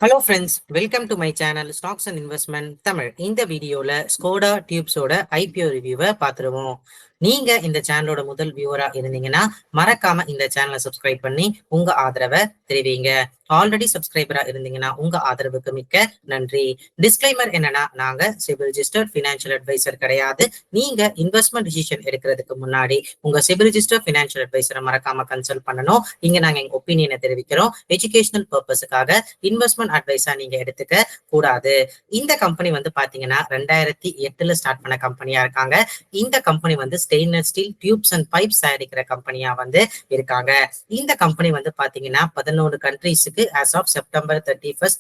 Hello friends, welcome to my channel stocks and investment Tamil. இந்த வீடியோல Skoda டியூப்ஸோட IPO ரிவ்யூவை பார்த்துருவோம். நீங்க இந்த சேனலோட முதல் வியூவரா இருந்தீங்கன்னா மறக்காம இந்த சேனலை சப்ஸ்கிரைப் பண்ணி உங்க ஆதரவை தெரிவிங்க. ஆல்ரெடி சப்ஸ்கிரைபரா இருந்தீங்கன்னா உங்க ஆதரவுக்கு மிக்க நன்றி. டிஸ்க்ளைமர் என்னன்னா, நாங்க சிபில் ரிஜிஸ்டர்ட் ஃபினான்ஷியல் அட்வைசர் கிடையாது. நீங்க இன்வெஸ்ட்மெண்ட் டிசிஷன் எடுக்கிறதுக்கு முன்னாடி உங்க சிபில் ரிஜிஸ்டர்ட் ஃபினான்ஷியல் அட்வைசரை மறக்காம கன்சல்ட் பண்ணணும். இங்க நாங்க எங்க ஒப்பீனியனை தெரிவிக்கிறோம். எஜுகேஷனல் பர்பஸுக்காக இன்வெஸ்ட்மெண்ட் அட்வைஸா நீங்க எடுத்துக்க கூடாது. இந்த கம்பெனி வந்து பாத்தீங்கன்னா 2008 ஸ்டார்ட் பண்ண கம்பெனியா இருக்காங்க. இந்த கம்பெனி வந்து stainless steel tubes and pipes தயாரிக்கிற கம்பெனியா வந்து இருக்காங்க. இந்த கம்பெனி வந்து பாத்தீங்கன்னா 11 கண்ட்ரீஸுக்கு ஆஸ் ஆஃப்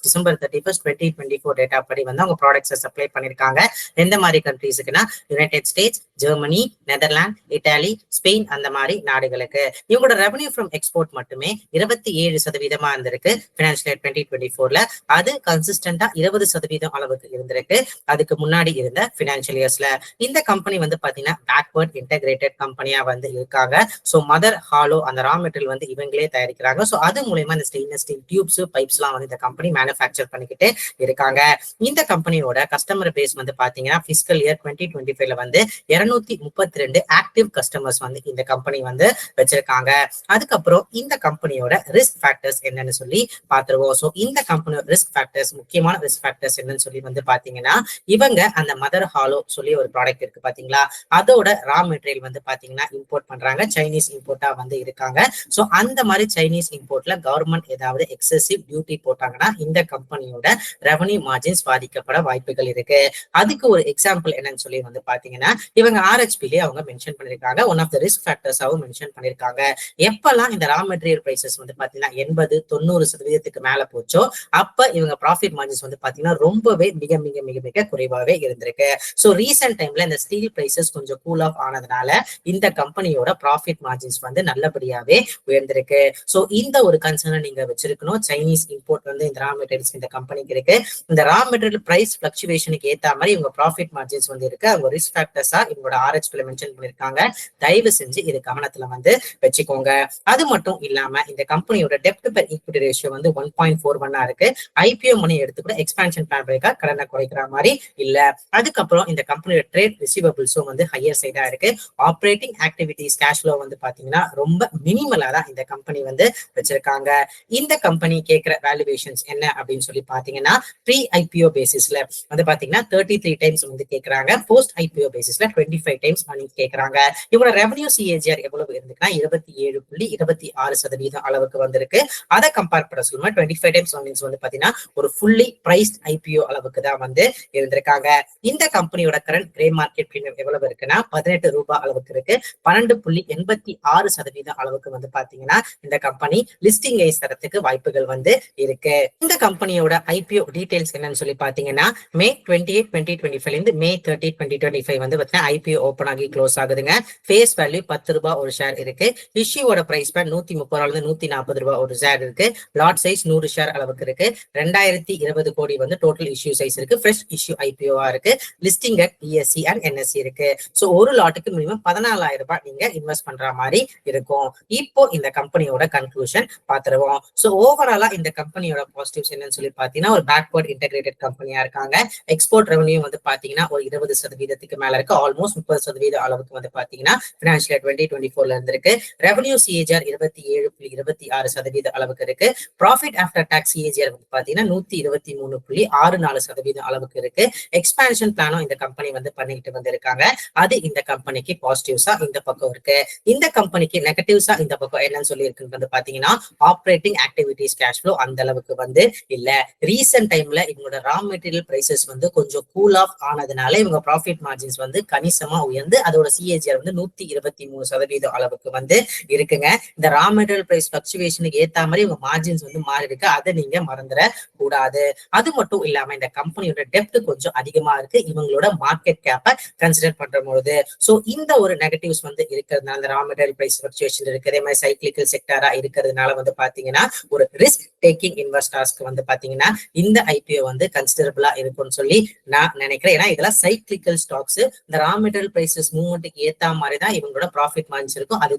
டிசம்பர் 31 2024 டேட்டா படி வந்து அவங்க ப்ராடக்ட்ஸை சப்ளை பண்ணிருக்காங்க. எந்த மாதிரி கண்ட்ரீஸுக்குன்னா United States, Germany, Netherlands, Italy, Spain அந்த மாதிரி நாடுகளுக்கு. இவங்களோட ரெவன்யூ ஃப்ரம் எக்ஸ்போர்ட் மட்டுமே 27% இருந்திருக்கு பினான்சியல் இயர் 2024. அது கன்சிஸ்டன்டா 20% அளவுக்கு இருந்திருக்கு அதுக்கு முன்னாடி இருந்த பினான்சியல் இயர்ஸ்ல. இந்த கம்பெனி வந்து பாத்தீங்கன்னா பேக்வர்ட் இன்டெகிரேட்டட் கம்பெனியா வந்து இருக்காங்க. சோ மதர் ஹாலோ அந்த ரா மெட்டீரியல் வந்து இவங்களே தயாரிக்கிறாங்க. சோ அது மூலமா இந்த ஸ்டெயின்லெஸ் ஸ்டீல் டியூப்ஸ் பைப்ஸ் எல்லாம் வந்து இந்த கம்பெனி மேனுஃபேக்சர் பண்ணிக்கிட்டு இருக்காங்க. இந்த கம்பெனியோட கஸ்டமர் பேஸ் வந்து பாத்தீங்கன்னா பிசிக்கல் இயர் 2025 வந்து 232 ஆக்டிவ் கஸ்டமர்ஸ் வந்து இந்த கம்பெனி வந்து வச்சிருக்காங்க. அதுக்கப்புறம் இந்த கம்பெனியோட ரிஸ்க் ஃபேக்டர்ஸ் என்னன்னு சொல்லி பாத்துருவோம். சோ இந்த கம்பெனியோட ரிஸ்க் ஃபேக்டர்ஸ், முக்கியமான ரிஸ்க் ஃபேக்டர்ஸ் என்னன்னு சொல்லி வந்து பாத்தீங்கன்னா, இவங்க அந்த மதர் ஹாலோ சொல்லி ஒரு ப்ராடக்ட் இருக்கு பாத்தீங்களா, அதோட ரா மெட்டீரியல் வந்து பாத்தீங்கன்னா இம்போர்ட் பண்றாங்க. சைனீஸ் இம்போர்ட்டா வந்து இருக்காங்க. சோ அந்த மாதிரி சைனீஸ் இம்போர்ட்ல கவர்மெண்ட் ஏதாவது எக்ஸசிவ் டியூட்டி போட்டாங்கன்னா இந்த கம்பெனியோட ரெவன்யூ மார்ஜின்ஸ் பாதிக்கப்பட வாய்ப்புகள் இருக்கு. அதுக்கு ஒரு எக்ஸாம்பிள் என்னன்னு சொல்லி வந்து பாத்தீங்கன்னா, இவங்க RHPலே அவங்க மென்ஷன் பண்ணிருக்காங்க. ஒன் ஆஃப் த ரிஸ்க் ஃபேக்டர்ஸாவும் மென்ஷன் பண்ணிருக்காங்க. எப்பெல்லாம் இந்த ரா மெட்டீரியல் பிரைசஸ் வந்து பாத்தீங்கன்னா 80-90% மேல போச்சோ அப்ப இவங்க ப்ராஃபிட் மார்ஜின்ஸ் வந்து பாத்தீங்கன்னா ரொம்பவே மிக மிக மிக மிக குறைவாவே இருந்திருக்கு. சோ ரீசென்ட் டைம்ல இந்த ஸ்டீல் பிரைசஸ் கொஞ்சம் கூல் ஆஃப் ஆனதுனால இந்த கம்பெனியோட ப்ராஃபிட் மார்ஜின்ஸ் வந்து நல்லபடியாவே உயர்ந்திருக்கு. சோ இந்த ஒரு கன்சர்னை நீங்க வச்சிருக்கணும். சைனீஸ் இம்போர்ட் வந்து இந்த ரா மெட்டீரியல்ஸ் இந்த கம்பெனிக்கு இருக்கு. இந்த ரா மெட்டீரியல் பிரைஸ் பிளக்சுவேஷனுக்கு ஏத்த மாதிரி இவங்க ப்ராஃபிட் மார்ஜின்ஸ் வந்து இருக்கு. அவங்க ரிஸ்க் ஃபேக்டர்ஸா இவங்களோட RHPல மென்ஷன் பண்ணிருக்காங்க. தயவு செஞ்சு இது கவனத்துல வந்து வச்சுக்கோங்க. அது மட்டும் இல்லாம இந்த கம்பெனியோட டெப்ட் பர் ஈக்விட்டி ரேஷியோ வந்து 1.41 இருக்கு. IPO மணி எடுத்து கூட எக்ஸ்பான்ஷன் பிளான் பண்ணிருக்கா, கடனை குறைக்கிற மாதிரி இல்ல. அதுக்கப்புறம் இந்த கம்பெனியோட ட்ரேட் ரிசீவபிள்ஸும் வந்து ஹையர் சைடா இருக்கு. ஆப்ரேட்டிங் ஆக்டிவிட்டிஸ் கேஷ் ஃப்ளோ வந்து பாத்தீங்கன்னா ரொம்ப மினிமலா தான் இந்த கம்பெனி வந்து வச்சிருக்காங்க. இந்த கம்பெனி கேட்கிற வேல்யூவேஷன்ஸ் என்ன அப்படின்னு சொல்லி பாத்தீங்கன்னா, ப்ரீ IPO பேசிஸ்ல வந்து பாத்தீங்கன்னா 33 டைம்ஸ் வந்து கேட்கறாங்க. போஸ்ட் IPO பேசிஸ்ல 25 டைம்ஸ் மணி கேட்கறாங்க. இவங்களோட ரெவன்யூ CAGR எவ்வளவு இருந்துக்குன்னா 27.26% அளவுக்கு வந்திருக்கு. அதை கம்பேர் பண்ண சொல்லுமா 25 டைம்ஸ் வந்து பாத்தீங்கன்னா ஒரு ஃபுல்லி பிரைஸ்ட் IPO அளவுக்கு தான் வந்து இருந்திருக்காங்க. இந்த கம்பெனியோட கரண்ட் கிரே மார்க்கெட் பிரீமியம் எவ்வளவு இருக்குன்னா 18 ரூபாய் அளவுக்கு இருக்கு. 12.86% அளவுக்கு வந்து பாத்தீங்கன்னா இந்த கம்பெனி லிஸ்டிங் ஐஸ் தரத்துக்கு வாய்ப்புகள் வந்து இருக்கு. இந்த கம்பெனியோட IPO டீடைல்ஸ் என்னன்னு சொல்லி பாத்தீங்கன்னா, May 28, 2025 இருந்து May 30, 2025 வந்து பாத்தீங்கன்னா IPO ஓபன் ஆகி க்ளோஸ் ஆகுதுங்க. ஃபேஸ் வேல்யூ 10 ரூபாய் ஒரு ஷேர் இருக்கு. இஷ்யூவோட பிரைஸ் 130 140 ரூபாய் ஒரு ஷேர் இருக்கு. லாட் சைஸ் 100 ஷேர் அளவுக்கு இருக்கு. 2020 கோடி வந்து டோட்டல் இஷ்யூ சைஸ் இருக்கு. ஃப்ரெஷ் இஷ்யூ IPO-வா இருக்கு. Listing at BSE and NSE இருக்கு. சோ ஒரு லாட்டுக்கு மினிமம் 14,000 ரூபாய் நீங்க இன்வெஸ்ட் பண்ற மாதிரி இருக்கும். இப்போ இந்த கம்பெனியோட கன்க்ளூஷன் பாத்துருவோம். சோ ஓவராலா இந்த கம்பெனியோட பாசிட்டிவ்ஸ் என்னன்னு சொல்லி பாத்தீங்கன்னா, ஒரு பேக்வர்ட் இன்டெகிரேட்டட் கம்பெனியா இருக்காங்க. எக்ஸ்போர்ட் ரெவன்யூ வந்து பாத்தீங்கன்னா ஒரு 20% மேல இருக்கு. ஆல்மோஸ்ட் 30% அளவுக்கு வந்து பாத்தீங்கன்னா பினான்சியல் இயர் 2024 இருந்திருக்கு. ரெவன்யூ CAGR 27.26% அளவுக்கு இருக்கு. ப்ராஃபிட் ஆஃப்டர் டாக்ஸ் CAGR வந்து பாத்தீங்கன்னா 123.64% அளவுக்கு இருக்கு. எக்ஸ்பான்ஷன் பிளானும் இந்த கம்பெனி வந்து பண்ணிட்டு வந்திருக்காங்க. அது இந்த கம்பெனிக்கு பாசிட்டிவ்ஸா இந்த பக்கம் இருக்கு. இந்த கம்பெனிக்கு நெகட்டிவ்ஸா இந்த பக்கம் என்னன்னு சொல்லி இருக்குன்னு வந்து பாத்தீங்கன்னா, ஆப்ரேட்டிங் ஆக்டிவிட்டிஸ் கேஷ் ஃப்ளோ அந்த அளவுக்கு வந்து இல்ல. ரீசென்ட் டைம்ல இவங்களோட ரா மெட்டீரியல் பிரைசஸ் வந்து கொஞ்சம் கூல் ஆஃப் ஆனதுனால இவங்க ப்ராஃபிட் மார்ஜின்ஸ் வந்து கணிசமா உயர்ந்து அதோட CAGR வந்து 123% அளவுக்கு வந்து இருக்குங்க. இந்த ரா மெட்டீரியல் பிரைஸ் பிளக்சுவேஷனுக்கு ஏத்த மாதிரி இவங்க மார்ஜின்ஸ் வந்து மாறி இருக்கு. அதை நீங்க மறந்துட கூடாது. அது மட்டும் இல்லாம இந்த கம்பெனியோட டெப்ட் கொஞ்சம் அதிகமா இருக்கு இவங்களோட மார்க்கெட் கேப்பை கன்சிடர் பண்ற பொழுது. சோ இந்த ஒரு நெகட்டிவ்ஸ் வந்து இருக்கிறதுனால இந்த ரா மெட்டீரியல் பிரைஸ் ஃபிளக்சுவேஷன் இருக்கு, அதே மாதிரி சைக்ளிக்கல் செக்டாரா இருக்கிறதுனால வந்து பாத்தீங்கன்னா ஒரு ரிஸ்க் டேக்கிங் இன்வெஸ்டர்ஸ்க்கு வந்து பாத்தீங்கன்னா இந்த ஐபிஓ வந்து கன்சிடரபிளா இருக்கும்னு சொல்லி நான் நினைக்கிறேன். ஏன்னா இதெல்லாம் சைக்ளிக்கல் ஸ்டாக்ஸ், இந்த ரா மெட்டீரியல் பிரைசஸ் மூவ்மெண்ட்டுக்கு ஏத்த மாதிரி தான் இவங்களோட ப்ராஃபிட் மார்ஜின்ஸ் இருக்கும். அது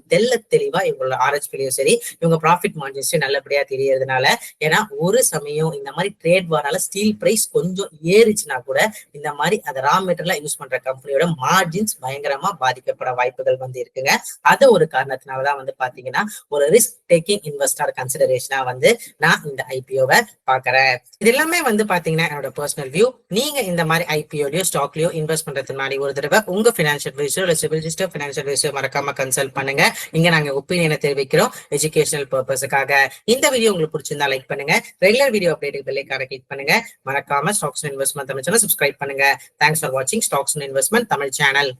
தெளிவா இவங்களோட ஆர்ஹெச்பிலையும் சரி இவங்க ப்ராஃபிட் மார்ஜின்ஸ் நல்லபடியா தெரியறதுனால. ஏன்னா ஒரு சமயம் இந்த மாதிரி ட்ரேட் வாரால ஸ்டீல் பிரைஸ் கொஞ்சம் ஏறிச்சுன்னா கூட இந்த மாதிரி அந்த ரா மெட்டீரியலா யூஸ் பண்ற கம்பெனியோட மார்ஜின்ஸ் பயங்கரமா பாதிக்கப்பட வாய்ப்புகள் வந்து இருக்குங்க. அது ஒரு காரணத்தினாலதான் வந்து பாத்தீங்கன்னா ஒரு ரிஸ்க் டேக்கிங் இன்வெஸ்டர் கன்சிடரேஷனா வந்து நான் இந்த ஐபிஓவை பாக்குறேன். இது எல்லாமே வந்து பாத்தீங்கன்னா என்னோட பர்சனல் வியூ. நீங்க இந்த மாதிரி ஐபிஓலயோ ஸ்டாக்லயோ இன்வெஸ்ட் பண்றதுக்கு முன்னாடி ஒரு தடவை உங்க பினான்சியல் அட்வைசர் இல்ல சிவில் ரிஜிஸ்டர் பினான்சியல் அட்வைசர் மறக்காம கன்சல்ட் பண்ணுங்க. இங்க நாங்க ஒப்பீனியனை தெரிவிக்கிறோம் எஜுகேஷனல் பர்பஸுக்காக. இந்த வீடியோ உங்களுக்கு பிடிச்சிருந்தா லைக் பண்ணுங்க. ரெகுலர் வீடியோ அப்டேட் பெல் ஐகானை கிளிக் பண்ணுங்க. மறக்காம stocks investment Tamil channel subscribe பண்ணுங்க. தேங்க்ஸ் ஃபார் வாட்சிங் ஸ்டாக்ஸ் இன்வெஸ்ட்மெண்ட் தமிழ் சேனல்.